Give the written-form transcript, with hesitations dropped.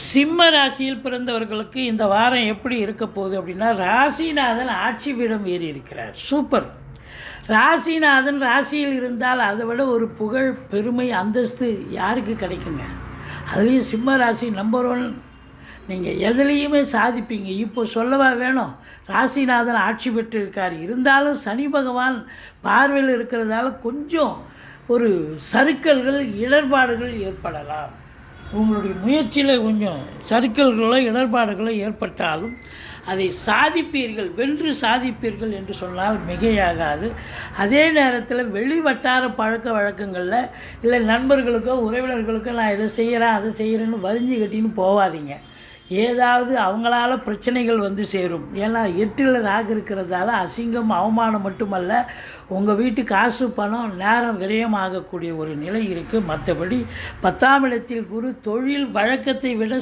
சிம்ம ராசியில் பிறந்தவர்களுக்கு இந்த வாரம் எப்படி இருக்க போகுது அப்படின்னா, ராசிநாதன் ஆட்சி பீடம் ஏறி இருக்கிறார். சூப்பர். ராசிநாதன் ராசியில் இருந்தால் அதை விட ஒரு புகழ், பெருமை, அந்தஸ்து யாருக்கு கிடைக்குங்க? அதுலேயும் சிம்ம ராசி நம்பர் 1. நீங்கள் எதுலேயுமே சாதிப்பீங்க. இப்போ சொல்லவா வேணும்? ராசிநாதன் ஆட்சி பெற்று இருக்கார். இருந்தாலும் சனி பகவான் பார்வையில் இருக்கிறதால கொஞ்சம் ஒரு சறுக்கல்கள், இடர்பாடுகள் ஏற்படலாம். உங்களுடைய முயற்சியில் கொஞ்சம் சறுக்கல்களோ இடர்பாடுகளோ ஏற்பட்டாலும் அதை சாதிப்பீர்கள், வென்று சாதிப்பீர்கள் என்று சொன்னால் மிகையாகாது. அதே நேரத்தில் வெளி வட்டார பழக்க வழக்கங்களில் இல்லை நண்பர்களுக்கோ உறவினர்களுக்கோ நான் இதை செய்கிறேன் அதை செய்கிறேன்னு வரிஞ்சு கட்டின்னு போகாதீங்க. ஏதாவது அவங்களால பிரச்சனைகள் வந்து சேரும். ஏன்னா 8ல் ராகு இருக்கிறதால அசிங்கம், அவமானம் மட்டுமல்ல, உங்கள் வீட்டு காசு, பணம், நேரம் விரயம் ஆகக்கூடிய ஒரு நிலை இருக்குது. மற்றபடி 10ஆம் இடத்தில் குரு தொழில் வழக்கத்தை விட